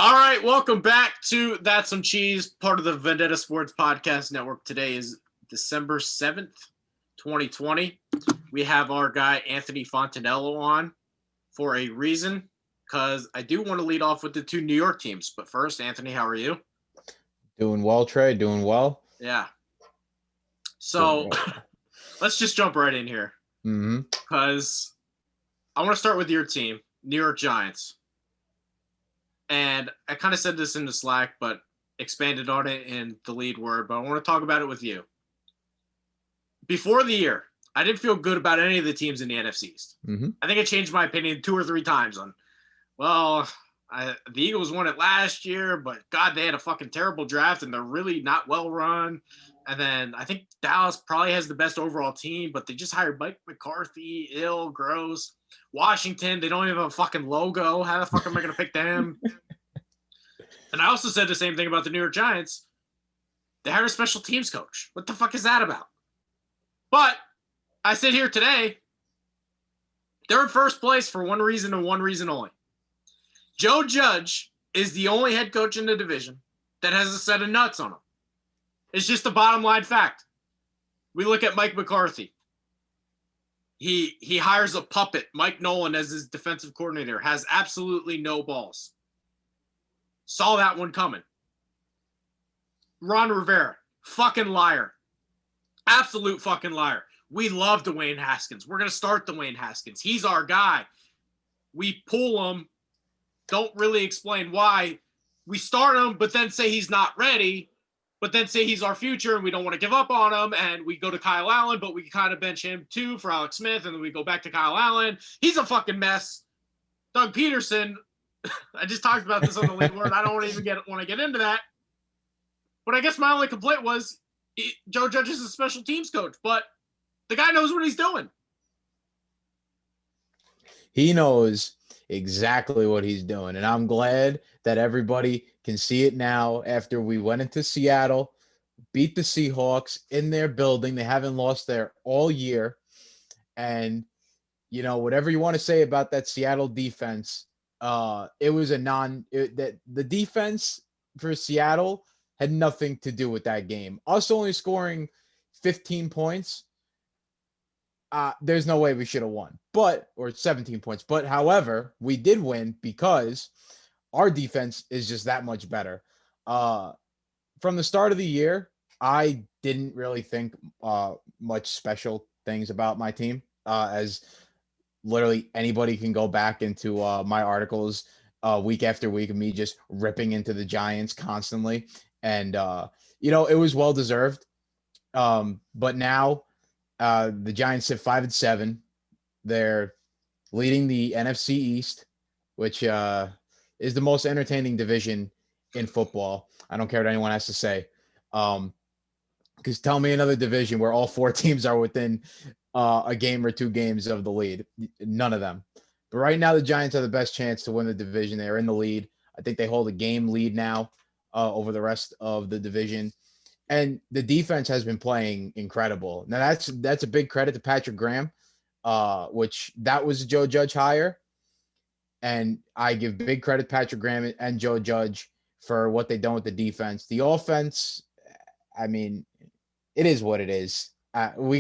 All right, welcome back to That's Some Cheese, part of the Vendetta Sports Podcast Network. Today is December 7th, 2020. We have our guy Anthony Fontanello on for a reason, because I do want to lead off with the two New York teams. But first, Anthony, how are you? Doing well, Trey. Doing well. Yeah. So let's just jump right in here. Because I want to start with your team, New York Giants. And I kind of said this in the Slack, but expanded on it in the lead word. But I want to talk about it with you. Before the year, I didn't feel good about any of the teams in the NFC East. I think I changed my opinion 2 or 3 times on, the Eagles won it last year, but God, they had a fucking terrible draft, and they're really not well run. And then I think Dallas probably has the best overall team, but they just hired Mike McCarthy, gross. Washington, they don't even have a fucking logo. How the fuck am I going to pick them? And I also said the same thing about the New York Giants. They hired a special teams coach. What the fuck is that about? But I sit here today. They're in first place for one reason and one reason only. Joe Judge is the only head coach in the division that has a set of nuts on him. It's just a bottom line fact. We look at Mike McCarthy. He hires a puppet, Mike Nolan, as his defensive coordinator, has absolutely no balls. Saw that one coming. Ron Rivera, fucking liar. Absolute fucking liar. We love Dwayne Haskins. We're going to start Dwayne Haskins. He's our guy. We pull him. Don't really explain why. We start him, but then say he's not ready. But then say he's our future and we don't want to give up on him. And we go to Kyle Allen, but we kind of bench him too for Alex Smith. And then we go back to Kyle Allen. He's a fucking mess. Doug Peterson. I just talked about this on the lead word. I don't even want to get into that. But I guess my only complaint was Joe Judge is a special teams coach, but the guy knows what he's doing. He knows exactly what he's doing. And I'm glad that everybody can see it now after we went into Seattle, beat the Seahawks in their building. They haven't lost there all year. And, whatever you want to say about that Seattle defense, it was the defense for Seattle had nothing to do with that game. Us only scoring 15 points. There's no way we should have won, or 17 points. But however, we did win because our defense is just that much better. From the start of the year, I didn't really think much special things about my team, as literally anybody can go back into my articles week after week of me just ripping into the Giants constantly. And, it was well-deserved. But now the Giants sit 5-7. They're leading the NFC East, which is the most entertaining division in football. I don't care what anyone has to say. Because tell me another division where all 4 teams are within a game or 2 games of the lead. None of them. But right now, the Giants have the best chance to win the division. They are in the lead. I think they hold a game lead now over the rest of the division. And the defense has been playing incredible. Now, that's a big credit to Patrick Graham, which that was a Joe Judge hire. And I give big credit to Patrick Graham and Joe Judge for what they've done with the defense. The offense, it is what it is. We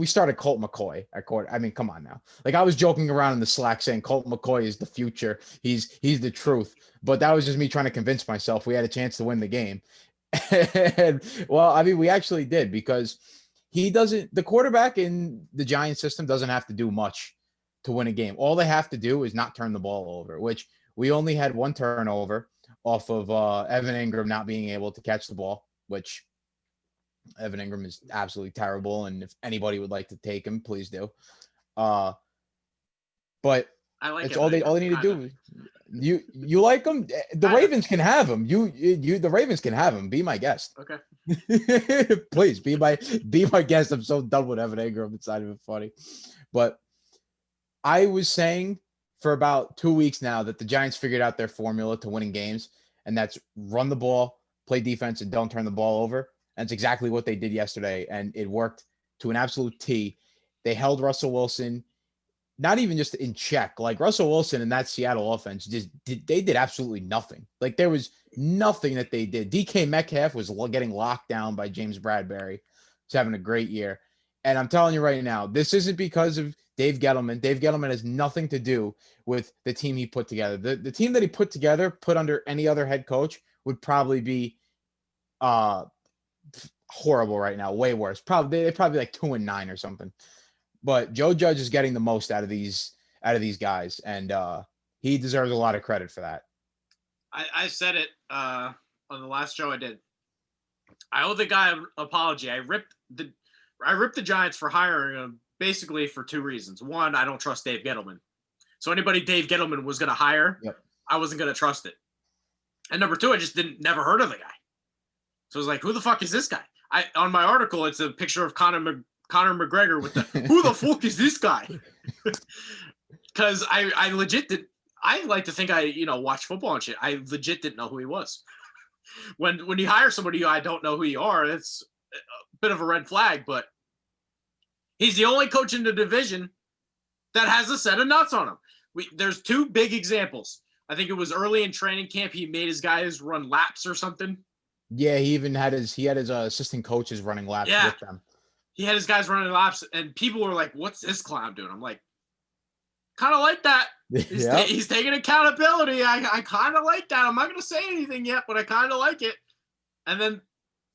started Colt McCoy at court. Come on now. Like, I was joking around in the Slack saying Colt McCoy is the future. He's the truth. But that was just me trying to convince myself we had a chance to win the game. And, we actually did, because the quarterback in the Giants system doesn't have to do much to win a game. All they have to do is not turn the ball over, which we only had 1 turnover off of Evan Ingram not being able to catch the ball, which Evan Ingram is absolutely terrible. And if anybody would like to take him, please do. But I like it's all they need to do. You like him? The Ravens can have him. The Ravens can have him. Be my guest. Okay. Please be my guest. I'm so done with Evan Ingram. It's not even funny. But I was saying for about 2 weeks now that the Giants figured out their formula to winning games, and that's run the ball, play defense, and don't turn the ball over. That's exactly what they did yesterday, and it worked to an absolute T. They held Russell Wilson not even just in check. Like Russell Wilson and that Seattle offense they did absolutely nothing. Like there was nothing that they did. DK Metcalf was getting locked down by James Bradbury. He's having a great year. And I'm telling you right now, this isn't because of Dave Gettleman. Dave Gettleman has nothing to do with the team he put together. The team that he put together, put under any other head coach, would probably be horrible right now, way worse. They're probably like 2-9 or something. But Joe Judge is getting the most out of these guys, and he deserves a lot of credit for that. I said it on the last show I did. I owe the guy an apology. I ripped the Giants for hiring him basically for two reasons. One, I don't trust Dave Gettleman. So anybody Dave Gettleman was going to hire, I wasn't going to trust it. And number two, I just never heard of the guy. So I was like, who the fuck is this guy? On my article, it's a picture of Conor McGregor with the, who the fuck is this guy? Because I legit did. I like to think I watch football and shit. I legit didn't know who he was. When you hire somebody I don't know who you are, it's a bit of a red flag. But he's the only coach in the division that has a set of nuts on him. There's two big examples. I think it was early in training camp. He made his guys run laps or something. Yeah, he even had his assistant coaches running laps with them. He had his guys running laps, and people were like, "What's this clown doing?" I'm like, kind of like that. He's taking accountability. I kind of like that. I'm not going to say anything yet, but I kind of like it. And then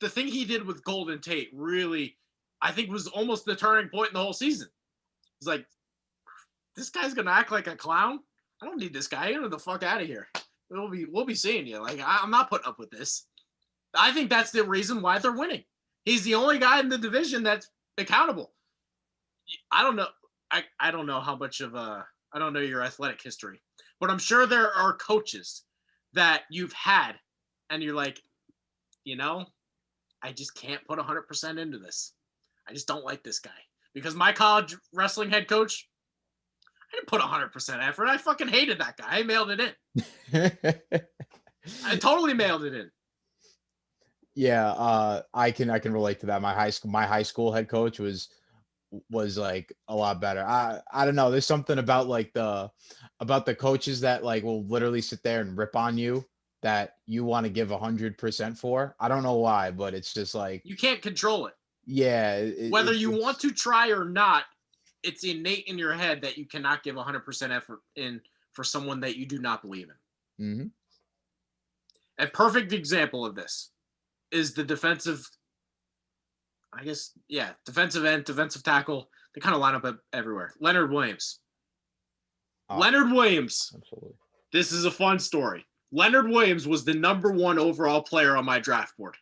the thing he did with Golden Tate really, I think, was almost the turning point in the whole season. It's like, this guy's going to act like a clown? I don't need this guy. Get the fuck out of here. We'll be seeing you. Like, I'm not putting up with this. I think that's the reason why they're winning. He's the only guy in the division that's accountable. I don't know. I don't know how much of I don't know your athletic history, but I'm sure there are coaches that you've had and you're like, I just can't put 100% into this. I just don't like this guy. Because my college wrestling head coach, I didn't put 100% effort. I fucking hated that guy. I mailed it in. I totally mailed it in. Yeah, I can relate to that. My high school head coach was like a lot better. I don't know. There's something about like the coaches that like will literally sit there and rip on you that you want to give 100% for. I don't know why, but it's just like you can't control it. Yeah. Whether you want to try or not, it's innate in your head that you cannot give 100% effort in for someone that you do not believe in. Mm-hmm. A perfect example of this is the defensive end, defensive tackle. They kind of line up everywhere. Leonard Williams. Leonard Williams. Absolutely. This is a fun story. Leonard Williams was the number 1 overall player on my draft board.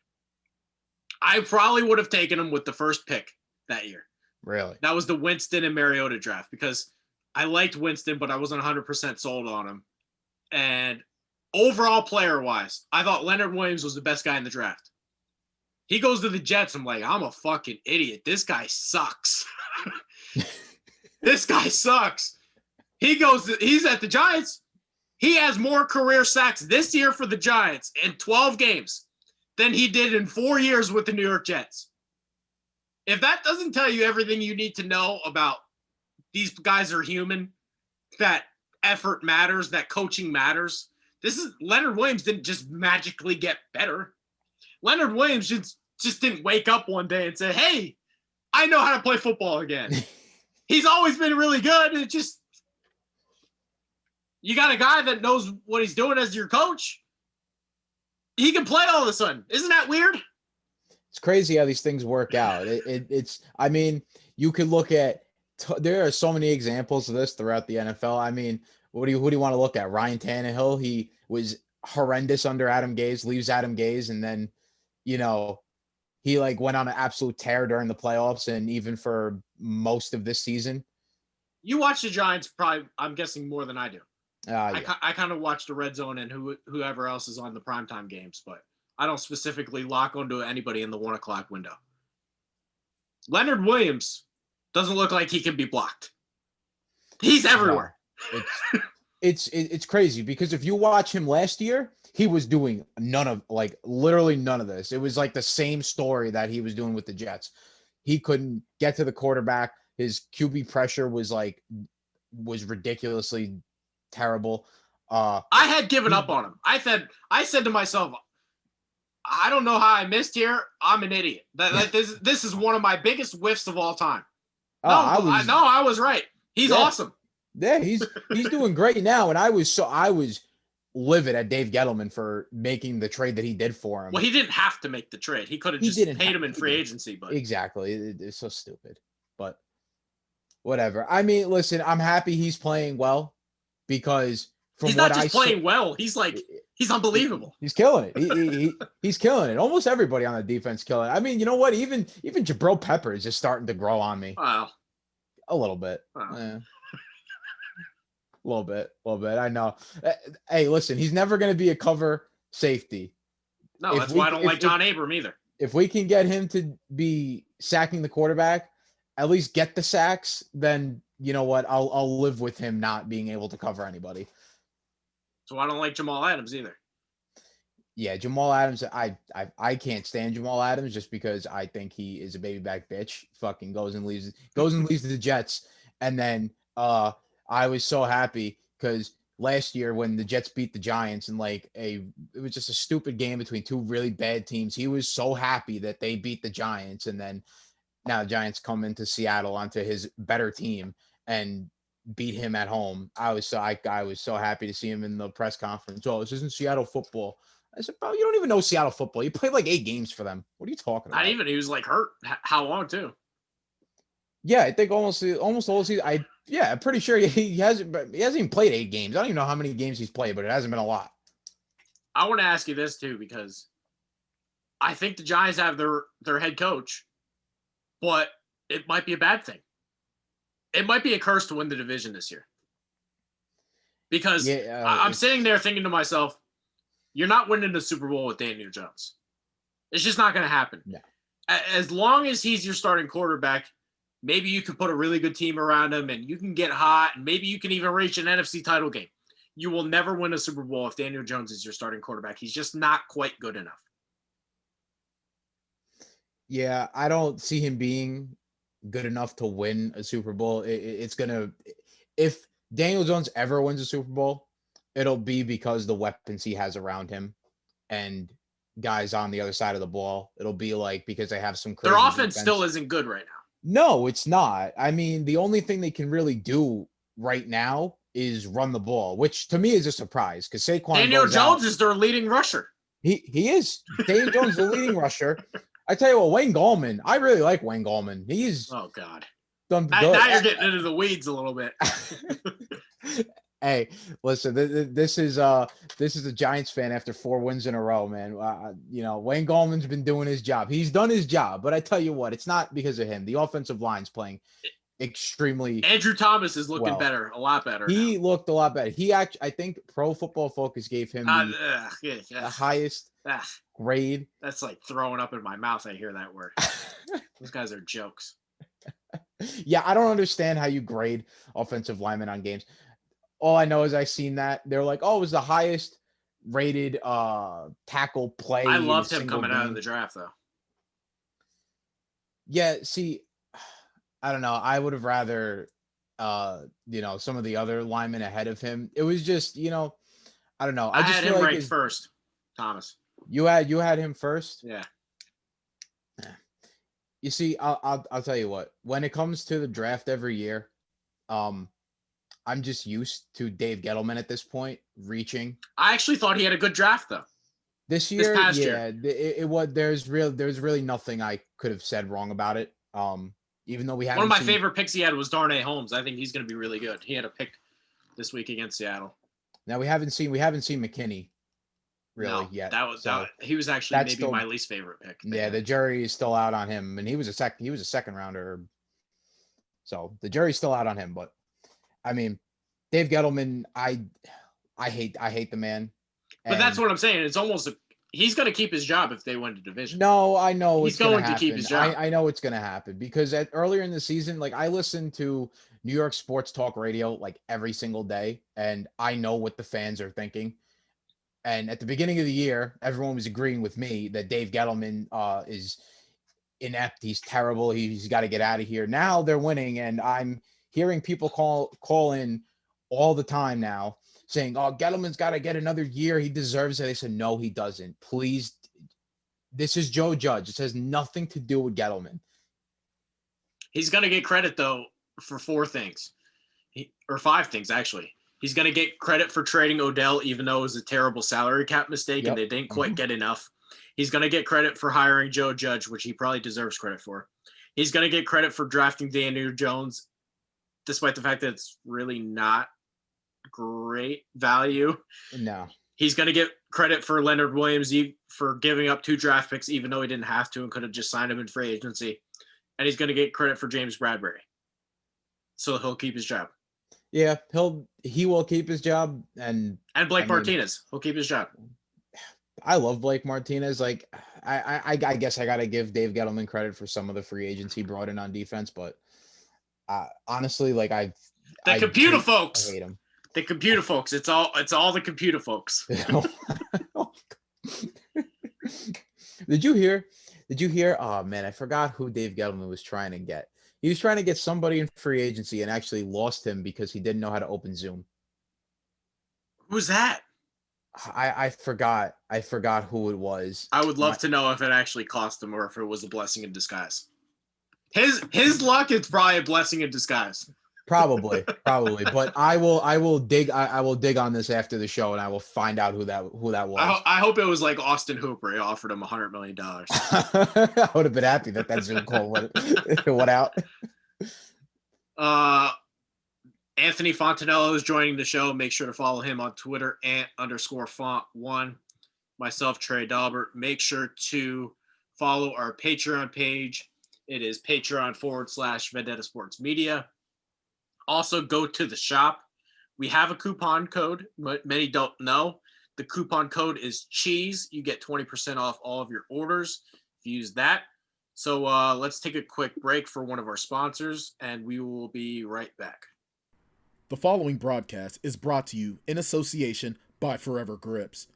I probably would have taken him with the first pick that year. Really? That was the Winston and Mariota draft because I liked Winston, but I wasn't 100% sold on him. And overall player-wise, I thought Leonard Williams was the best guy in the draft. He goes to the Jets. I'm like, I'm a fucking idiot. This guy sucks. This guy sucks. He's at the Giants. He has more career sacks this year for the Giants in 12 games than he did in 4 years with the New York Jets. If that doesn't tell you everything you need to know about these guys are human, that effort matters, that coaching matters. Leonard Williams didn't just magically get better. Leonard Williams just didn't wake up one day and say, hey, I know how to play football again. He's always been really good. It just, you got a guy that knows what he's doing as your coach. He can play all of a sudden. Isn't that weird? It's crazy how these things work out. It's, I mean, you could look at, there are so many examples of this throughout the NFL. I mean, who do you want to look at? Ryan Tannehill, he was horrendous under Adam Gase, leaves Adam Gase, and then, he like went on an absolute tear during the playoffs and even for most of this season. You watch the Giants probably, I'm guessing, more than I do. Yeah. I kind of watch the red zone and whoever else is on the primetime games, but I don't specifically lock onto anybody in the 1 o'clock window. Leonard Williams doesn't look like he can be blocked. He's everywhere. No, it's crazy because if you watch him last year, he was doing literally none of this. It was like the same story that he was doing with the Jets. He couldn't get to the quarterback. His QB pressure was like was ridiculously terrible. I had given up on him. I said to myself, I don't know how I missed here. I'm an idiot. This is one of my biggest whiffs of all time. I was right. He's awesome. Yeah, he's doing great now. And I was livid at Dave Gettleman for making the trade that he did for him. Well, he didn't have to make the trade. He could have just paid him in free agency. But exactly, it's so stupid. But whatever. I mean, listen, I'm happy he's playing well because he's not just playing well. He's unbelievable. He's killing it. He's killing it. Almost everybody on the defense killing it. I mean, you know what? Even Jabril Peppers is starting to grow on me. Wow. A little bit. A little bit. I know. Hey, listen, he's never going to be a cover safety. No, that's why I don't like John Abram either. If we can get him to be sacking the quarterback, at least get the sacks, then you know what? I'll live with him not being able to cover anybody. So I don't like Jamal Adams either. Yeah, Jamal Adams, I can't stand Jamal Adams just because I think he is a baby back bitch. Fucking goes and leaves to the Jets. And then I was so happy because last year when the Jets beat the Giants and it was just a stupid game between two really bad teams. He was so happy that they beat the Giants, and then now the Giants come into Seattle onto his better team and beat him at home. I was so happy to see him in the press conference. Oh, this isn't Seattle football. I said, bro, you don't even know Seattle football. You played 8 games for them. What are you talking about? Not even. He was hurt. How long too? Yeah, I think almost all season. I'm pretty sure he hasn't even played 8 games. I don't even know how many games he's played, but it hasn't been a lot. I want to ask you this too, because I think the Giants have their head coach, but it might be a bad thing. It might be a curse to win the division this year. Because I'm sitting there thinking to myself, you're not winning the Super Bowl with Daniel Jones. It's just not going to happen. No. As long as he's your starting quarterback, maybe you can put a really good team around him and you can get hot, and maybe you can even reach an NFC title game. You will never win a Super Bowl if Daniel Jones is your starting quarterback. He's just not quite good enough. Yeah, I don't see him being good enough to win a Super Bowl. If Daniel Jones ever wins a Super Bowl, it'll be because the weapons he has around him and guys on the other side of the ball. It'll be because they have some crazy their offense still isn't good right now. No, it's not. I mean, the only thing they can really do right now is run the ball, which to me is a surprise because Saquon Daniel Jones is their leading rusher. He is. Daniel Jones is the leading rusher. I tell you what, Wayne Gallman, I really like Wayne Gallman. He's oh god. Now you're getting into the weeds a little bit. Hey, listen, this is a Giants fan after 4 wins in a row, man. Wayne Gallman's been doing his job. He's done his job, but I tell you what, it's not because of him. The offensive line's playing extremely. Andrew Thomas is looking better, a lot better. He looked a lot better. I think Pro Football Focus gave him the highest grade. That's like throwing up in my mouth. I hear that word. Those guys are jokes. Yeah, I don't understand how you grade offensive linemen on games. All I know is I seen that they're like, oh, it was the highest rated tackle play. I loved him coming out of the draft, though. Yeah, see, I don't know. I would have rather, some of the other linemen ahead of him. It was just, I don't know. I just had him ranked first, Thomas. You had him first? Yeah. You see, I'll tell you what. When it comes to the draft every year, I'm just used to Dave Gettleman at this point reaching. I actually thought he had a good draft though. This past year. It was there's really nothing I could have said wrong about it. Even though we had one of my favorite picks he had was Darnay Holmes. I think he's going to be really good. He had a pick this week against Seattle. Now we haven't seen McKinney really yet. He was actually maybe my least favorite pick. Yeah, the jury is still out on him, and he was a second rounder. So the jury's still out on him, but I mean, Dave Gettleman, I hate the man. But that's what I'm saying. It's almost he's going to keep his job if they win the division. No, I know he's going to keep his job. I know it's going to happen because earlier in the season, I listened to New York sports talk radio every single day, and I know what the fans are thinking. And at the beginning of the year, everyone was agreeing with me that Dave Gettleman is inept. He's terrible. He's got to get out of here. Now they're winning, and I'm hearing people call in all the time now saying, "Oh, Gettleman's got to get another year. He deserves it." They said, "No, he doesn't. Please, this is Joe Judge. This has nothing to do with Gettleman." He's going to get credit, though, for 4 things. Or 5 things, actually. He's going to get credit for trading Odell, even though it was a terrible salary cap mistake and they didn't quite get enough. He's going to get credit for hiring Joe Judge, which he probably deserves credit for. He's going to get credit for drafting Daniel Jones, despite the fact that it's really not great value. No. He's going to get credit for Leonard Williams for giving up 2 draft picks, even though he didn't have to and could have just signed him in free agency. And he's going to get credit for James Bradbury. So he'll keep his job. Yeah, he will keep his job. And Blake Martinez, he'll keep his job. I love Blake Martinez. Like, I guess I got to give Dave Gettleman credit for some of the free agents he brought in on defense. But honestly, like, the computer folks. I hate him. The computer folks. It's all the computer folks. Did you hear? Oh man, I forgot who Dave Gettleman was trying to get. He was trying to get somebody in free agency and actually lost him because he didn't know how to open Zoom. Who's that? I forgot who it was. I would love to know if it actually cost him or if it was a blessing in disguise. His luck is probably a blessing in disguise. Probably. But I will dig on this after the show and I will find out who that was. I hope it was like Austin Hooper. He offered him $100 million. I would have been happy that Zoom call went out. Anthony Fontanello is joining the show. Make sure to follow him on Twitter @_font1. Myself, Trey Dalbert. Make sure to follow our Patreon page. It is Patreon/Vendetta Sports Media. Also, go to the shop. We have a coupon code. Many don't know. The coupon code is CHEESE. You get 20% off all of your orders if you use that. So let's take a quick break for one of our sponsors, and we will be right back. The following broadcast is brought to you in association by Forever Grips.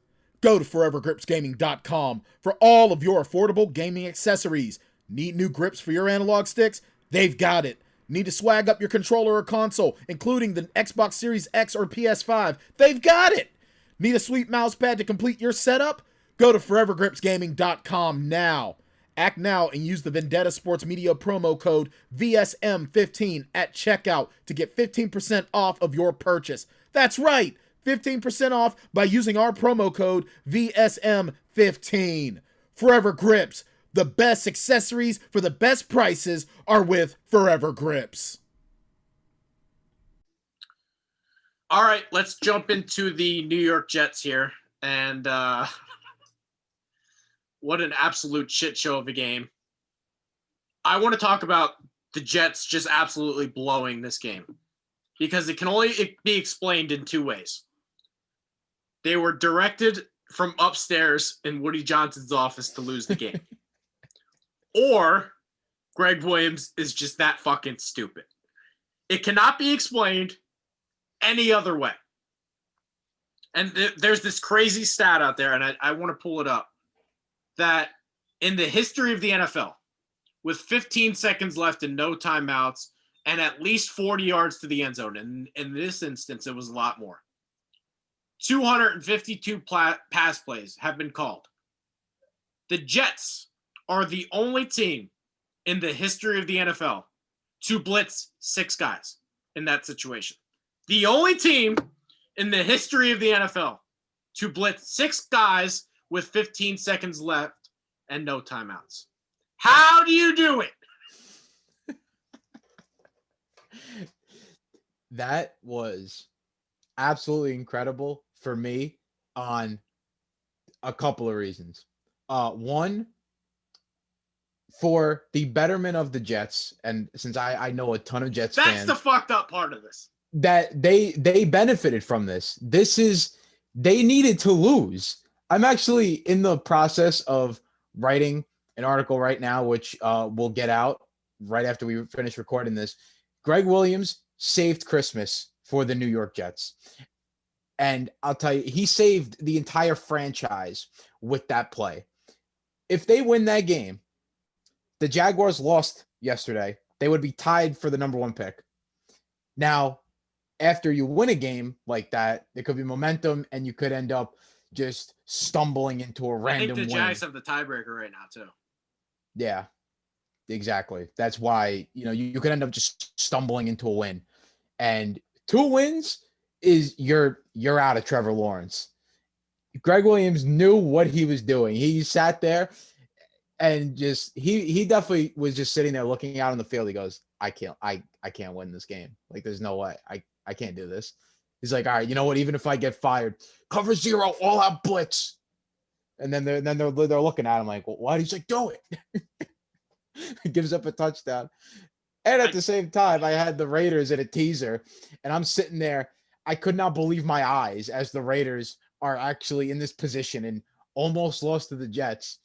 Go to forevergripsgaming.com for all of your affordable gaming accessories. Need new grips for your analog sticks? They've got it. Need to swag up your controller or console, including the Xbox Series X or PS5? They've got it. Need a sweet mouse pad to complete your setup? Go to forevergripsgaming.com now. Act now and use the Vendetta Sports Media promo code VSM15 at checkout to get 15% off of your purchase. That's right, 15% off by using our promo code VSM15. Forever Grips, the best accessories for the best prices are with Forever Grips. All right, let's jump into the New York Jets here. And what an absolute shit show of a game. I want to talk about the Jets just absolutely blowing this game because it can only be explained in 2 ways. They were directed from upstairs in Woody Johnson's office to lose the game. Or Greg Williams is just that fucking stupid. It cannot be explained any other way. And there's this crazy stat out there, and I want to pull it up, that in the history of the NFL, with 15 seconds left and no timeouts and at least 40 yards to the end zone, and in this instance, it was a lot more, 252 pass plays have been called. The Jets are the only team in the history of the NFL to blitz 6 guys in that situation. The only team in the history of the NFL to blitz 6 guys with 15 seconds left and no timeouts. How do you do it? That was absolutely incredible for me on a couple of reasons. One, for the betterment of the Jets, and since I know a ton of Jets fans. That's the fucked up part of this. That they benefited from this. They needed to lose. I'm actually in the process of writing an article right now, which will get out right after we finish recording this. Greg Williams saved Christmas for the New York Jets. And I'll tell you, he saved the entire franchise with that play. If they win that game, the Jaguars lost yesterday, they would be tied for the number 1 pick. Now, after you win a game like that, there could be momentum, and you could end up just stumbling into a random I think the win. Giants have the tiebreaker right now too. Yeah, exactly. That's why, you could end up just stumbling into a win. And 2 wins is you're out of Trevor Lawrence. Greg Williams knew what he was doing. He sat there and just he definitely was just sitting there looking out on the field. He goes, I can't win this game. Like, there's no way. I can't do this. He's like, all right, you know what? Even if I get fired, cover 0, all out blitz. And then they're looking at him like, well, what? He's like, do it. He gives up a touchdown. And at the same time, I had the Raiders in a teaser, and I'm sitting there. I could not believe my eyes as the Raiders are actually in this position and almost lost to the Jets.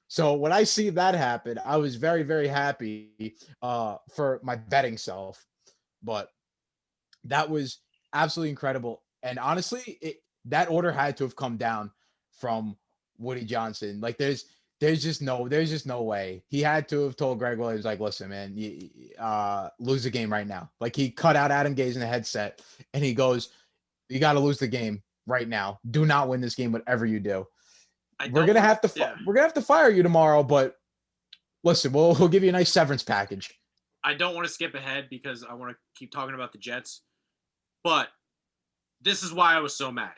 So when I see that happen, I was very, very happy for my betting self. But that was absolutely incredible. And honestly, that order had to have come down from Woody Johnson. Like, there's just no way. He had to have told Greg Williams, like, listen, man, lose the game right now. Like, he cut out Adam Gase in the headset, and he goes, you got to lose the game right now. Do not win this game, whatever you do. We're gonna have to fire you tomorrow, but listen, we'll give you a nice severance package. I don't want to skip ahead because I want to keep talking about the Jets, but this is why I was so mad.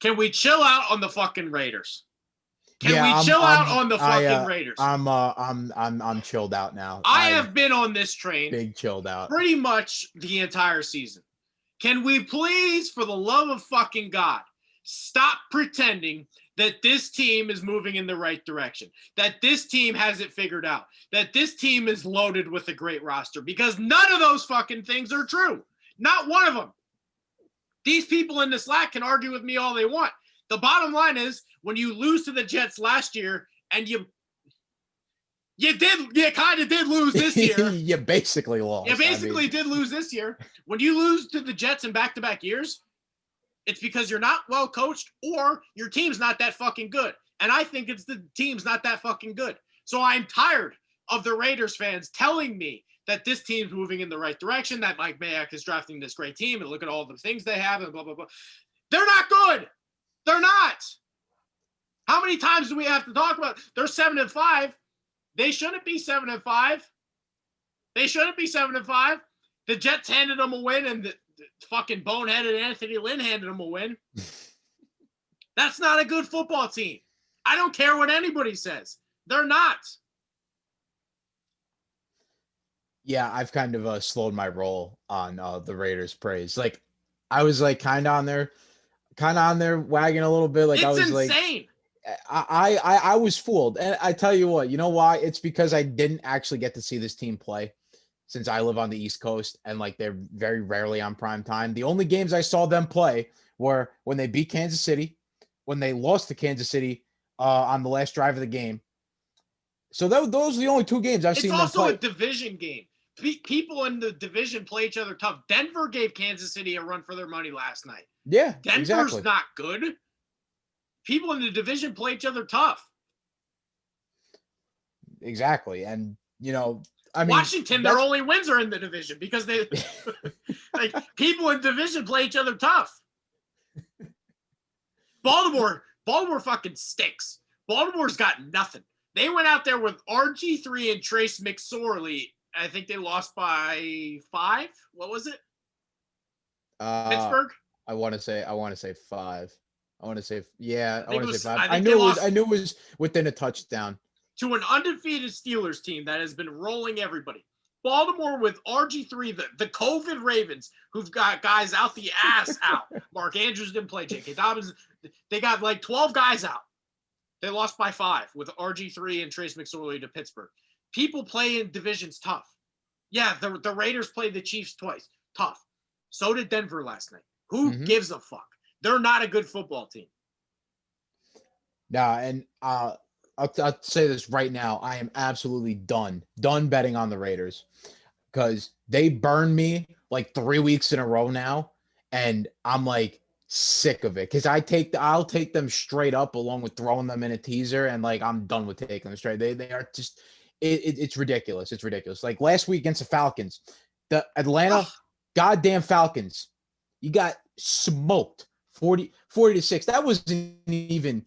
Can we chill out on the fucking Raiders? Can we chill out on the fucking Raiders? I'm chilled out now. I have been on this train, big chilled out, pretty much the entire season. Can we please, for the love of fucking God, stop pretending that this team is moving in the right direction, that this team has it figured out, that this team is loaded with a great roster, because none of those fucking things are true. Not one of them. These people in the Slack can argue with me all they want. The bottom line is, when you lose to the Jets last year, and you kind of did lose this year. You basically lost. You basically did lose this year. When you lose to the Jets in back-to-back years, it's because you're not well coached or your team's not that fucking good. And I think it's the team's not that fucking good. So I'm tired of the Raiders fans telling me that this team's moving in the right direction, that Mike Mayock is drafting this great team, and look at all the things they have and blah, blah, blah. They're not good. They're not. How many times do we have to talk about? They're 7-5. They shouldn't be 7-5. They shouldn't be 7-5. The Jets handed them a win, and the fucking boneheaded Anthony Lynn handed them a win. That's not a good football team. I don't care what anybody says. They're not. Yeah, I've kind of slowed my roll on the Raiders praise. Like, I was like kind of on their wagon a little bit. Like, it's I was insane. I was fooled. And I tell you what, you know why? It's because I didn't actually get to see this team play, since I live on the East Coast, and like they're very rarely on prime time. The only games I saw them play were when they beat Kansas City, when they lost to Kansas City on the last drive of the game. So those are the only 2 games I've seen them play. It's also a division game. People in the division play each other tough. Denver gave Kansas City a run for their money last night. Yeah, Denver's not good. People in the division play each other tough. Exactly. And, I mean, Washington, their only wins are in the division because they like people in division play each other tough. Baltimore fucking stinks. Baltimore's got nothing. They went out there with RG3 and Trace McSorley. I think they lost by 5. What was it? Pittsburgh? I want to say 5. I want to say 5. I want to say 5. I knew it was within a touchdown. To an undefeated Steelers team that has been rolling everybody. Baltimore with RG3, the COVID Ravens, who've got guys out the ass out. Mark Andrews didn't play. J.K. Dobbins, they got like 12 guys out. They lost by 5 with RG3 and Trace McSorley to Pittsburgh. People play in divisions tough. Yeah, the Raiders played the Chiefs twice. Tough. So did Denver last night. Who gives a fuck? They're not a good football team. Nah, and I'll say this right now. I am absolutely done betting on the Raiders, because they burned me like 3 weeks in a row now, and I'm like sick of it, because I'll take them straight up along with throwing them in a teaser, and like I'm done with taking them straight. They are just it's ridiculous. It's ridiculous. Like last week against the Falcons, the Atlanta Goddamn Falcons. You got smoked 40-6. That wasn't even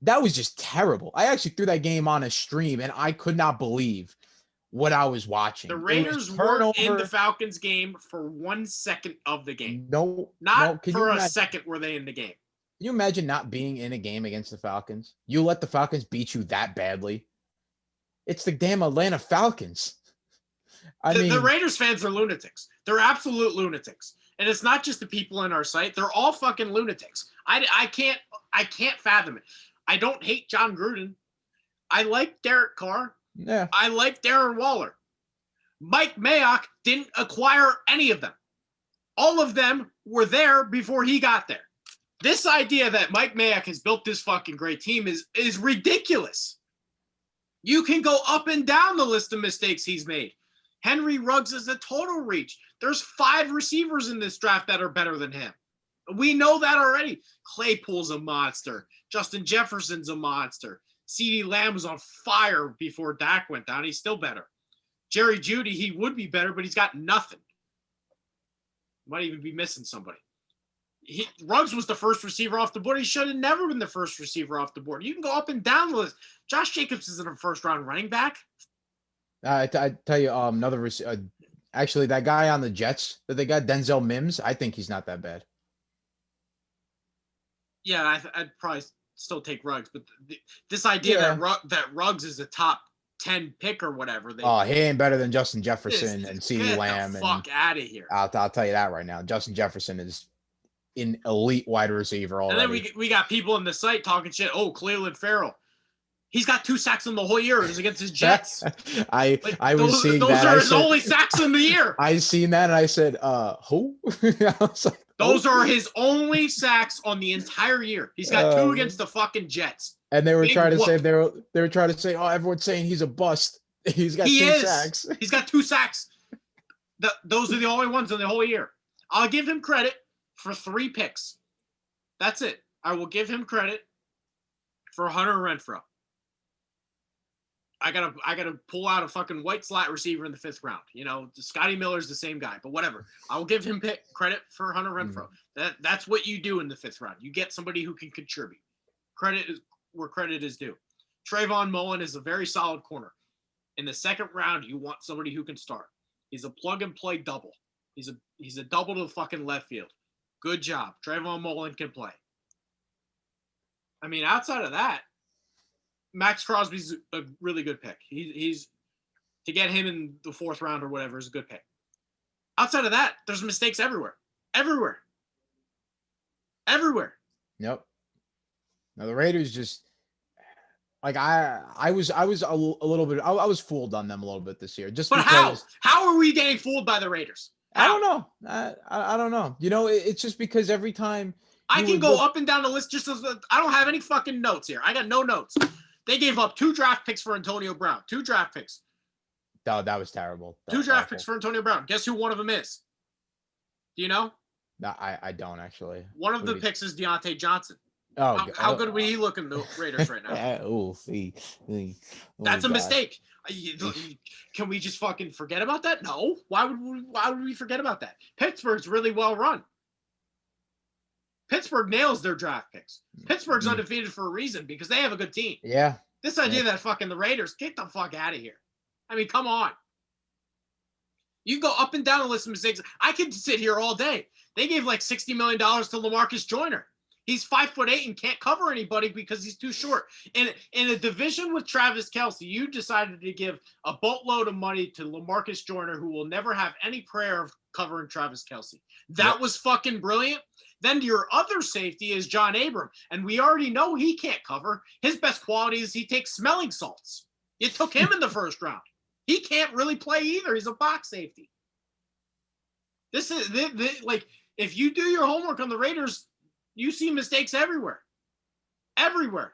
that was just terrible. I actually threw that game on a stream and I could not believe what I was watching. The Raiders weren't in the Falcons game for 1 second of the game. Not for a second were they in the game. Can you imagine not being in a game against the Falcons? You let the Falcons beat you that badly? It's the damn Atlanta Falcons. The Raiders fans are lunatics. They're absolute lunatics. And it's not just the people in our site. They're all fucking lunatics. I can't fathom it. I don't hate John Gruden. I like Derek Carr. Yeah. I like Darren Waller. Mike Mayock didn't acquire any of them. All of them were there before he got there. This idea that Mike Mayock has built this fucking great team is ridiculous. You can go up and down the list of mistakes he's made. Henry Ruggs is a total reach. There's 5 receivers in this draft that are better than him. We know that already. Claypool's a monster. Justin Jefferson's a monster. CeeDee Lamb was on fire before Dak went down. He's still better. Jerry Jeudy, he would be better, but he's got nothing. Might even be missing somebody. Ruggs was the first receiver off the board. He should have never been the first receiver off the board. You can go up and down the list. Josh Jacobs isn't a first-round running back. I tell you, actually, that guy on the Jets that they got, Denzel Mims, I think he's not that bad. Yeah, I'd probably still take Ruggs, but this idea that Ruggs is a top 10 pick or whatever. He ain't better than Justin Jefferson and CeeDee Lamb. Get the fuck out of here. I'll tell you that right now. Justin Jefferson is an elite wide receiver already. And then we got people in the site talking shit. Oh, Cleveland Farrell. He's got 2 sacks in the whole year. It was against his Jets. I was seeing that. Those are his only sacks in the year. I seen that and I said, who? I was like, those are his only sacks on the entire year. He's got 2 against the fucking Jets. And they were trying to say they were trying to say, oh, everyone's saying he's a bust. He's got 2 sacks. He's got 2 sacks. Those are the only ones in the whole year. I'll give him credit for 3 picks. That's it. I will give him credit for Hunter Renfrow. I gotta pull out a fucking white slot receiver in the 5th round. You know, Scotty Miller's the same guy, but whatever. I'll give him credit for Hunter Renfrow. That's what you do in the 5th round. You get somebody who can contribute. Credit is where credit is due. Trayvon Mullen is a very solid corner. In the 2nd round, you want somebody who can start. He's a plug and play double. He's a double to the fucking left field. Good job. Trayvon Mullen can play. I mean, outside of that, Max Crosby's a really good pick. He's to get him in the 4th round or whatever is a good pick. Outside of that, there's mistakes everywhere. Everywhere. Yep. Now the Raiders just like I was a little bit I was fooled on them a little bit this year. Just but because, how are we getting fooled by the Raiders? I don't know. I don't know. You know, it's just because every time I can go up and down the list just as I don't have any fucking notes here. I got no notes. They gave up 2 draft picks for Antonio Brown. 2 draft picks. Oh, that was terrible. 2 draft picks for Antonio Brown. Guess who one of them is? Do you know? No, I don't actually. One of the picks is Deontay Johnson. Oh, how good would he look in the Raiders right now? That's a mistake. Can we just fucking forget about that? No. Why would we forget about that? Pittsburgh's really well run. Pittsburgh nails their draft picks. Pittsburgh's undefeated for a reason because they have a good team. Yeah. This idea that fucking the Raiders, get the fuck out of here. I mean, come on. You go up and down the list of mistakes. I could sit here all day. They gave like $60 million to LaMarcus Joyner. He's 5'8" and can't cover anybody because he's too short. In a division with Travis Kelce, you decided to give a boatload of money to LaMarcus Joyner, who will never have any prayer of covering Travis Kelce. That was fucking brilliant. Then your other safety is John Abram, and we already know he can't cover. His best quality is he takes smelling salts. You took him in the 1st round. He can't really play either. He's a box safety. This is like, if you do your homework on the Raiders, you see mistakes everywhere. Everywhere.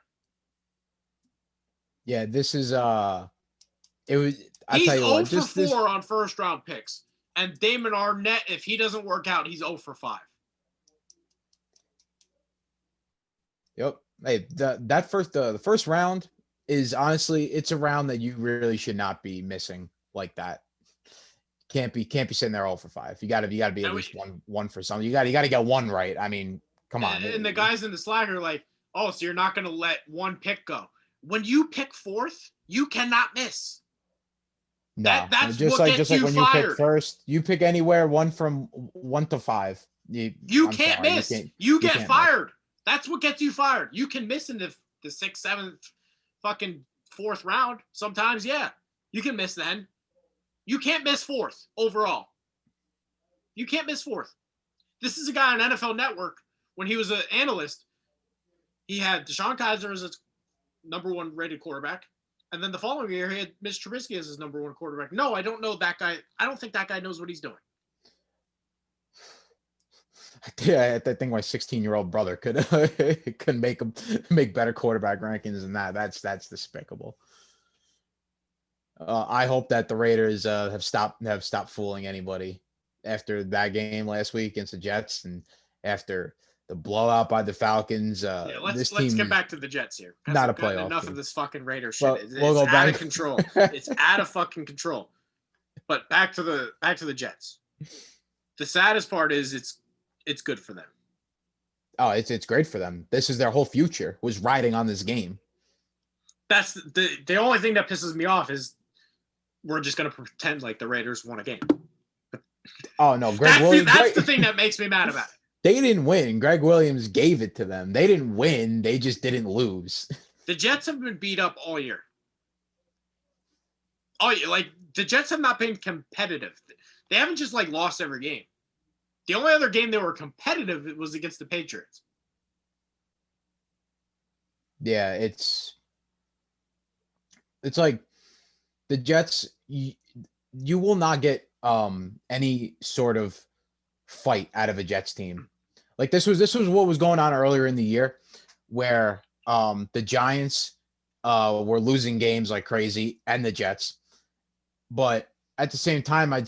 Yeah, this is it was. He's 0 for 4 on 1st round picks, and Damon Arnett, if he doesn't work out, he's 0 for 5. Yep. Hey, the 1st round is honestly, it's a round that you really should not be missing like that. can't be sitting there 0 for 5. You got to be at least one for something. You got to get one right. I mean, come on. And the guys in the Slack are like, oh, so you're not going to let one pick go. When you pick fourth, you cannot miss. No, that's just what like gets when fired. You pick first, you pick anywhere 1 to 5. You can't miss. You get fired. Miss. That's what gets you fired. You can miss in the 6th, 7th, fucking 4th round. Sometimes, yeah. You can miss then. You can't miss 4th overall. You can't miss 4th. This is a guy on NFL Network. When he was an analyst, he had Deshaun Kaiser as his number 1 rated quarterback. And then the following year, he had Mitch Trubisky as his number 1 quarterback. No, I don't know that guy. I don't think that guy knows what he's doing. Yeah, I think my 16-year-old brother could make better quarterback rankings than that. That's despicable. I hope that the Raiders have stopped fooling anybody after that game last week against the Jets and after the blowout by the Falcons. Let's get back to the Jets here. Not a playoff. Enough team. Of this fucking Raider shit. It's we'll go out of control. It's out of fucking control. But back to the Jets. The saddest part is it's good for them. Oh, it's great for them. This is their whole future was riding on this game. That's the only thing that pisses me off is we're just gonna pretend like the Raiders won a game. Oh no, that's the thing that makes me mad about it. They didn't win. Greg Williams gave it to them. They didn't win. They just didn't lose. The Jets have been beat up all year. Like the Jets have not been competitive. They haven't just like lost every game. The only other game they were competitive was against the Patriots. Yeah, it's like the Jets. You will not get any sort of fight out of a Jets team. Like this was what was going on earlier in the year, where the Giants were losing games like crazy and the Jets, but at the same time, I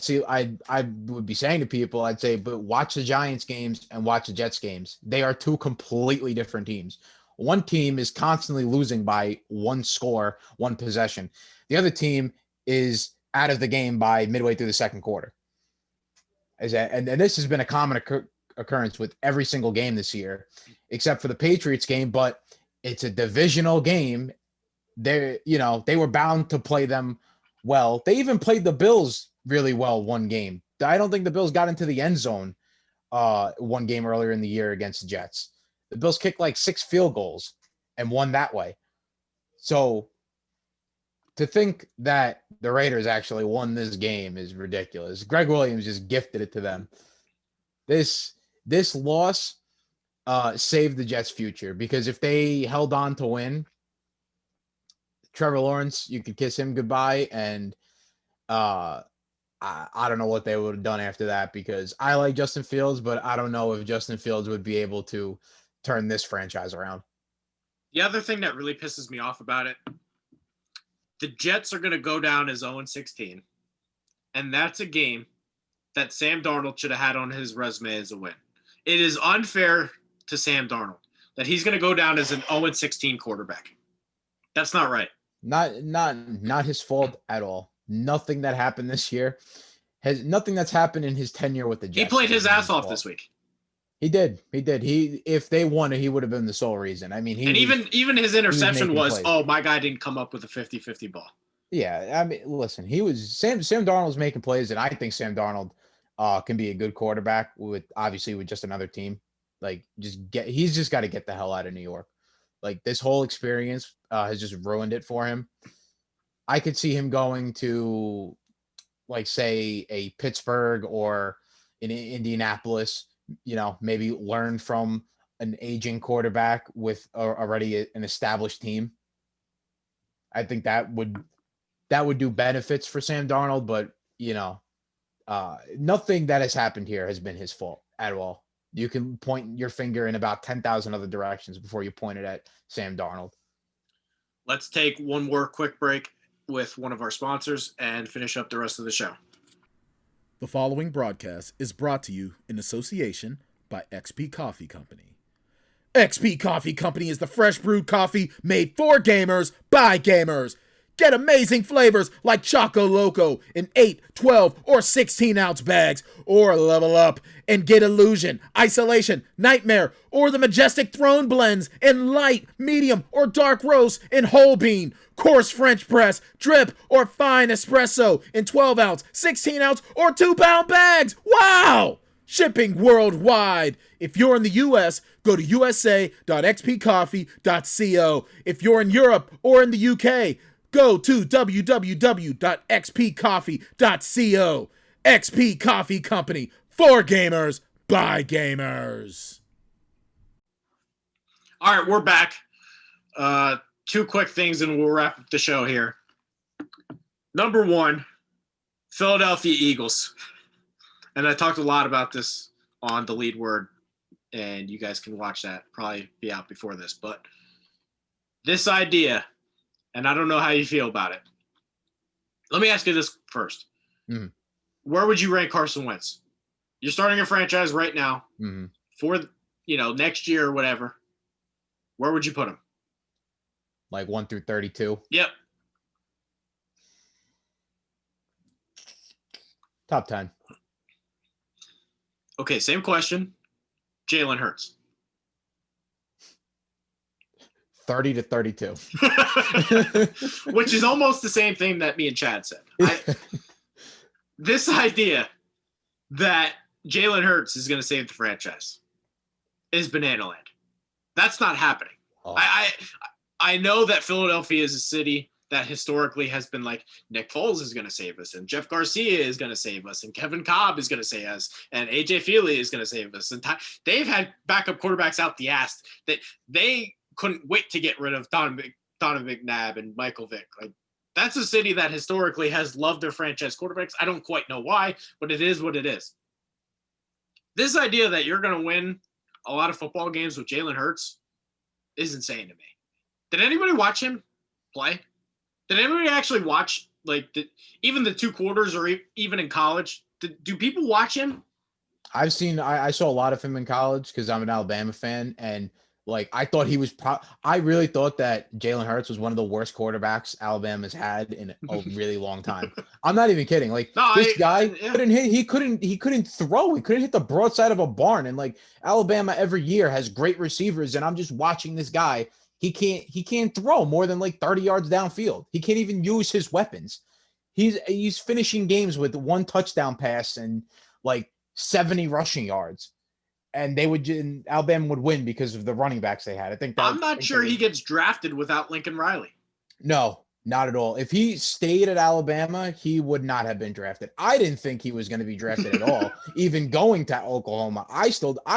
would be saying to people, I'd say, but watch the Giants games and watch the Jets games. They are 2 completely different teams. One team is constantly losing by 1 score, 1 possession. The other team is out of the game by midway through the second quarter. And this has been a common occurrence with every single game this year, except for the Patriots game, but it's a divisional game. They were bound to play them well. They even played the Bills really well one game. I don't think the Bills got into the end zone one game earlier in the year against the Jets. The Bills kicked like 6 field goals and won that way. So to think that the Raiders actually won this game is ridiculous. Greg Williams just gifted it to them. This loss saved the Jets' future, because if they held on to win, Trevor Lawrence, you could kiss him goodbye, and I don't know what they would have done after that, because I like Justin Fields, but I don't know if Justin Fields would be able to turn this franchise around. The other thing that really pisses me off about it, the Jets are going to go down as 0-16, and that's a game that Sam Darnold should have had on his resume as a win. It is unfair to Sam Darnold that he's going to go down as an 0-16 quarterback. That's not right. Not his fault at all. Nothing that happened this year nothing that's happened in his tenure with the Jets. He played his ass off this week. He did. If they won it, he would have been the sole reason. I mean, even his interception was my guy didn't come up with a 50-50 ball. Yeah, I mean, listen, Sam Darnold's making plays, and I think Sam Darnold can be a good quarterback with just another team. Like, he's just got to get the hell out of New York. Like, this whole experience has just ruined it for him. I could see him going to, like, say, a Pittsburgh or in Indianapolis, maybe learn from an aging quarterback with already an established team. I think that would do benefits for Sam Darnold, but nothing that has happened here has been his fault at all. You can point your finger in about 10,000 other directions before you point it at Sam Darnold. Let's take one more quick break with one of our sponsors and finish up the rest of the show. The following broadcast is brought to you in association by XP Coffee Company. XP Coffee Company is the fresh brewed coffee made for gamers by gamers. Get amazing flavors like Choco Loco in 8, 12, or 16-ounce bags. Or level up and get Illusion, Isolation, Nightmare, or the Majestic Throne blends in light, medium, or dark roast in whole bean, coarse French press, drip, or fine espresso in 12-ounce, 16-ounce, or 2-pound bags. Wow! Shipping worldwide. If you're in the US, go to usa.xpcoffee.co. If you're in Europe or in the UK, go to www.xpcoffee.co. XP Coffee Company. For gamers, by gamers. All right, we're back. Two quick things and we'll wrap up the show here. Number one, Philadelphia Eagles. And I talked a lot about this on The Lead Word, and you guys can watch that. Probably be out before this. But this idea, and I don't know how you feel about it. Let me ask you this first. Mm-hmm. Where would you rank Carson Wentz? You're starting a franchise right now for, next year or whatever. Where would you put him? Like 1 through 32? Yep. Top 10. Okay, same question. Jalen Hurts. 30 to 32. Which is almost the same thing that me and Chad said. This idea that Jalen Hurts is going to save the franchise is banana land. That's not happening. Oh. I know that Philadelphia is a city that historically has been like, Nick Foles is going to save us, and Jeff Garcia is going to save us, and Kevin Cobb is going to save us, and AJ Feely is going to save us. And they've had backup quarterbacks out the ass that they couldn't wait to get rid of Donovan McNabb and Michael Vick. Like, that's a city that historically has loved their franchise quarterbacks. I don't quite know why, but it is what it is. This idea that you're going to win a lot of football games with Jalen Hurts is insane to me. Did anybody watch him play? Did anybody actually watch, even the 2 quarters or even in college? Do people watch him? I saw a lot of him in college because I'm an Alabama fan, and I thought he was I really thought that Jalen Hurts was one of the worst quarterbacks Alabama's had in a really long time. I'm not even kidding. This guy couldn't hit. He couldn't throw. He couldn't hit the broadside of a barn. And Alabama every year has great receivers, and I'm just watching this guy. He can't throw more than 30 yards downfield. He can't even use his weapons. He's finishing games with 1 touchdown pass and 70 rushing yards. And Alabama would win because of the running backs they had. I'm not sure he gets drafted without Lincoln Riley. No, not at all. If he stayed at Alabama, he would not have been drafted. I didn't think he was going to be drafted at all. Even going to Oklahoma, I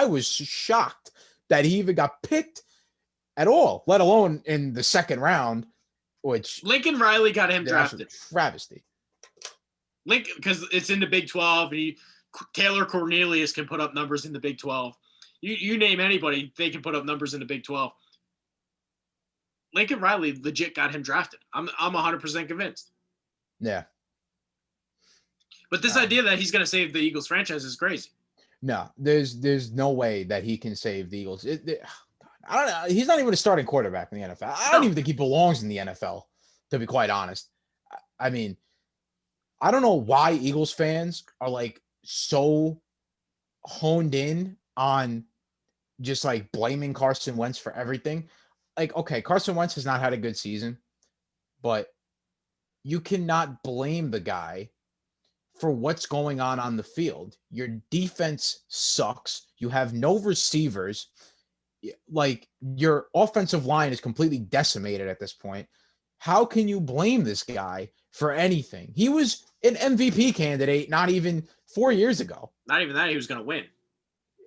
was shocked that he even got picked at all, let alone in the 2nd round, which Lincoln Riley got him drafted. Travesty. Lincoln, because it's in the Big 12, and Taylor Cornelius can put up numbers in the Big 12. You name anybody, they can put up numbers in the Big 12. Lincoln Riley legit got him drafted. I'm 100% convinced. Yeah. But this idea that he's going to save the Eagles franchise is crazy. No, there's no way that he can save the Eagles. I don't know. He's not even a starting quarterback in the NFL. I don't even think he belongs in the NFL, to be quite honest. I mean, I don't know why Eagles fans are so honed in on just blaming Carson Wentz for everything. Okay, Carson Wentz has not had a good season, but you cannot blame the guy for what's going on the field. Your defense sucks. You have no receivers. Your offensive line is completely decimated at this point. How can you blame this guy for anything? He was an MVP candidate not even 4 years ago. Not even that, he was going to win.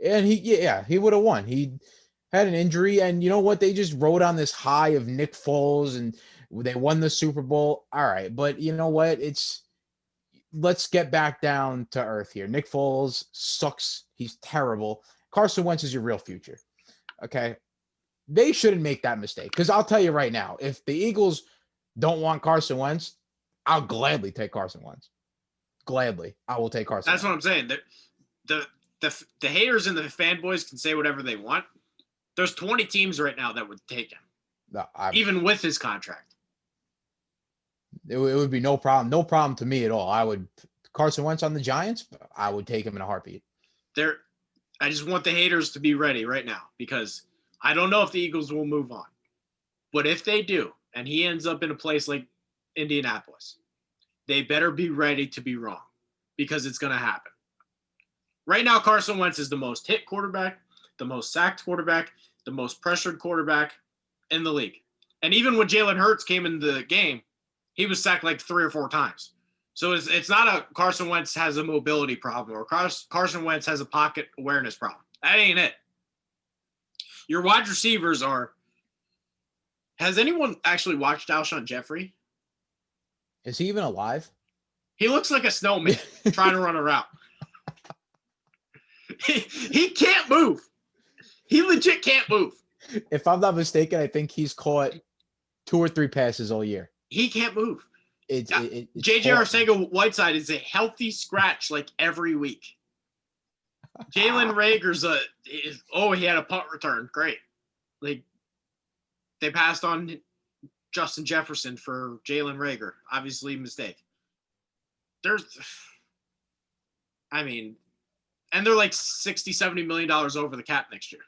And he would have won. He had an injury, and you know what? They just rode on this high of Nick Foles, and they won the Super Bowl. All right, but you know what? Let's get back down to earth here. Nick Foles sucks. He's terrible. Carson Wentz is your real future. Okay, they shouldn't make that mistake, because I'll tell you right now, if the Eagles don't want Carson Wentz, I'll gladly take Carson Wentz. Gladly, I will take Carson. That's Wentz. what I'm saying. The haters and the fanboys can say whatever they want. There's 20 teams right now that would take him, No, even with his contract. It would be no problem. No problem to me at all. Carson Wentz on the Giants, I would take him in a heartbeat. I just want the haters to be ready right now because I don't know if the Eagles will move on. But if they do, and he ends up in a place like Indianapolis, they better be ready to be wrong because it's going to happen. Right now, Carson Wentz is the most hit quarterback, the most sacked quarterback, the most pressured quarterback in the league. And even when Jalen Hurts came in the game, he was sacked like 3 or 4 times. So it's not a Carson Wentz has a mobility problem or Carson Wentz has a pocket awareness problem. That ain't it. Your wide receivers are – has anyone actually watched Alshon Jeffrey? Is he even alive? He looks like a snowman trying to run a route. He can't move. He legit can't move. If I'm not mistaken, I think he's caught 2 or 3 passes all year. He can't move. It's J.J. Arcega-Whiteside is a healthy scratch like every week. Jalen Reagor's he had a punt return. Great. Like they passed on Justin Jefferson for Jalen Reagor. Obviously a mistake. And they're like $60-70 million over the cap next year.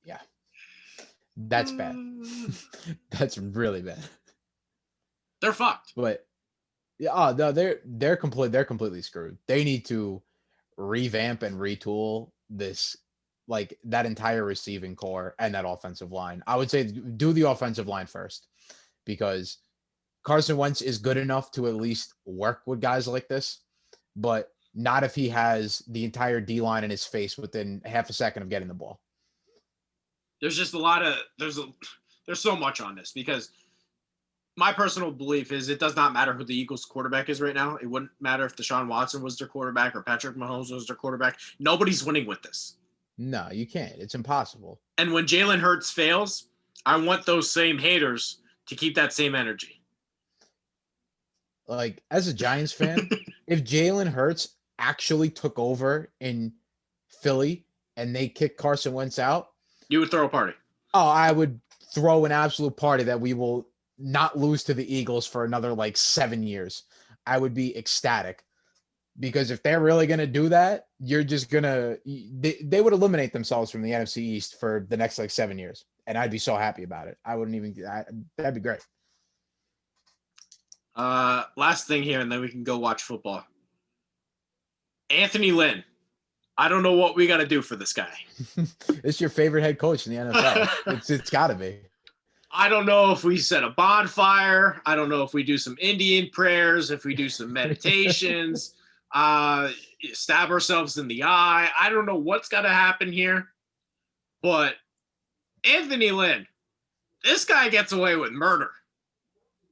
Yeah. That's bad. That's really bad. They're fucked. But yeah, no, they're completely screwed. They need to revamp and retool this, like that entire receiving core and that offensive line. I would say do the offensive line first because Carson Wentz is good enough to at least work with guys like this, but not if he has the entire D-line in his face within half a second of getting the ball. There's just there's so much on this because my personal belief is it does not matter who the Eagles quarterback is right now. It wouldn't matter if Deshaun Watson was their quarterback or Patrick Mahomes was their quarterback. Nobody's winning with this. No, you can't. It's impossible. And when Jalen Hurts fails, I want those same haters to keep that same energy. Like, as a Giants fan, if Jalen Hurts actually took over in Philly and they kicked Carson Wentz out, you would throw a party. Oh, I would throw an absolute party that we will not lose to the Eagles for another like 7 years. I would be ecstatic because if they're really going to do that, you're just going to, they would eliminate themselves from the NFC East for the next like 7 years. And I'd be so happy about it. That'd be great. Last thing here, and then we can go watch football. Anthony Lynn. I don't know what we got to do for this guy. It's your favorite head coach in the NFL. It's got to be. I don't know if we set a bonfire. I don't know if we do some Indian prayers, if we do some meditations, stab ourselves in the eye. I don't know what's got to happen here. But Anthony Lynn, this guy gets away with murder.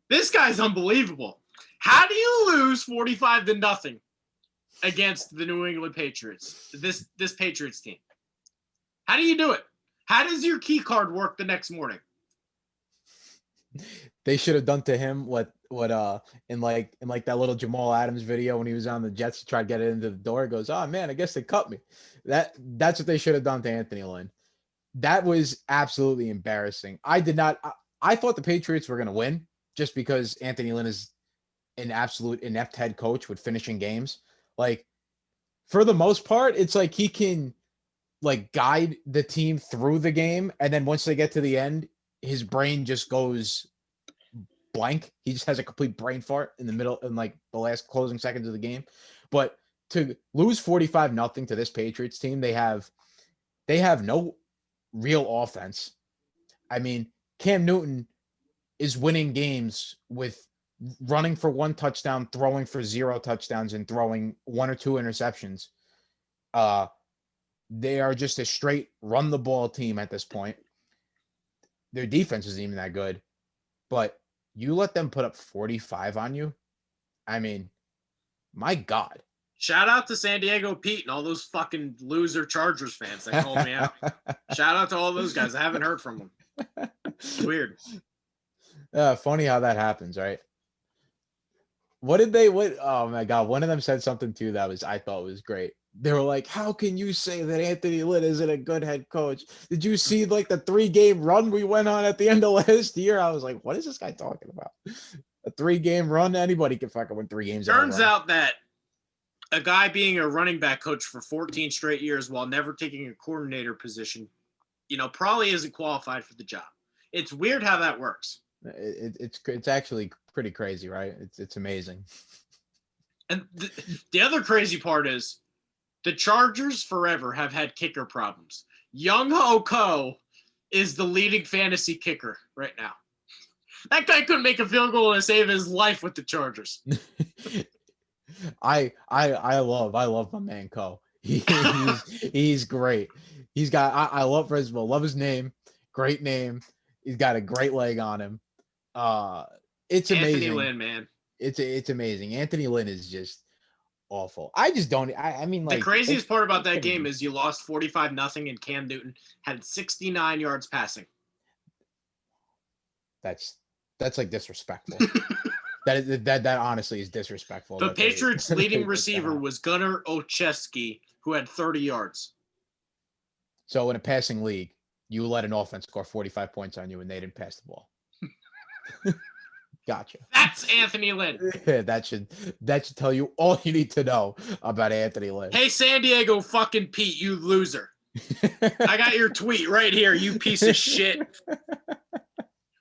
This guy's unbelievable. How do you lose 45-0 against the New England Patriots, this Patriots team? How do you do it? How does your key card work the next morning? They should have done to him what in that little Jamal Adams video when he was on the Jets, he tried to get it into the door. He goes, "Oh man, I guess they cut me." That's what they should have done to Anthony Lynn. That was absolutely embarrassing. I thought the Patriots were going to win just because Anthony Lynn is an absolute inept head coach with finishing games. Like, for the most part, it's like he can like guide the team through the game, and then once they get to the end, his brain just goes blank. He just has a complete brain fart in the middle, in like the last closing seconds of the game. But to lose 45-0 to this Patriots team, they have no real offense. I mean, Cam Newton is winning games with running for 1 touchdown, throwing for 0 touchdowns, and throwing 1 or 2 interceptions. They are just a straight run the ball team at this point. Their defense isn't even that good, but you let them put up 45 on you. I mean, my God. Shout out to San Diego Pete and all those fucking loser Chargers fans that called me out. Shout out to all those guys. I haven't heard from them. It's weird. Funny how that happens, right? Oh my God. One of them said something too that I thought was great. They were like, "How can you say that Anthony Lynn isn't a good head coach? Did you see like the 3-game run we went on at the end of last year?" I was like, what is this guy talking about? A 3-game run, anybody can fucking win 3 games. Turns out that a guy being a running back coach for 14 straight years while never taking a coordinator position, probably isn't qualified for the job. It's weird how that works. It's actually pretty crazy, right? It's amazing. And the other crazy part is the Chargers forever have had kicker problems. J.O.K.E is the leading fantasy kicker right now. That guy couldn't make a field goal to save his life with the Chargers. I love my man Co. He's great. He's got I love his name. Great name. He's got a great leg on him. It's amazing. Anthony Lynn, man. It's amazing. Anthony Lynn is just awful. I just don't. I mean, like the craziest part about that game is you lost 45-0, and Cam Newton had 69 yards passing. That's like disrespectful. that honestly is disrespectful. The Patriots' leading receiver was Gunnar Olszewski, who had 30 yards. So in a passing league, you let an offense score 45 points on you, and they didn't pass the ball. Gotcha. That's Anthony Lynn. That should tell you all you need to know about Anthony Lynn. Hey, San Diego fucking Pete, you loser. I got your tweet right here, you piece of shit.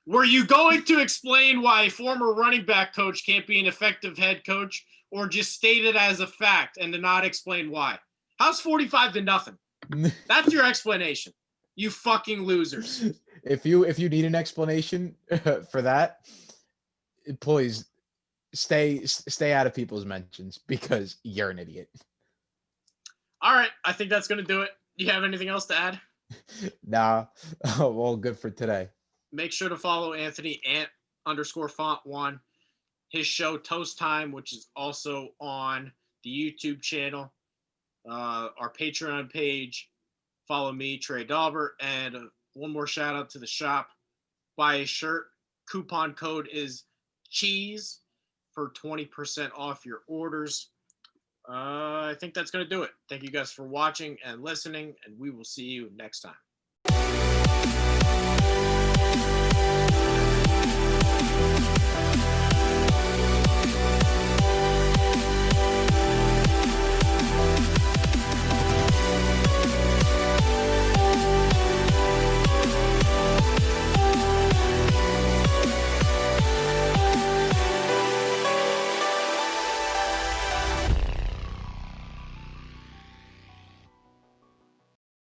Were you going to explain why a former running back coach can't be an effective head coach, or just state it as a fact and to not explain why? How's 45-0? That's your explanation. You fucking losers. If you need an explanation for that, please stay out of people's mentions because you're an idiot. All right, I think that's going to do it. Do you have anything else to add? Nah, all good for today. Make sure to follow Anthony @_font1, his show Toast Time, which is also on the YouTube channel, our Patreon page. Follow me, Trey Dauber, and one more shout out to the shop. Buy a shirt. Coupon code is cheese for 20% off your orders. I think that's going to do it. Thank you guys for watching and listening, and we will see you next time.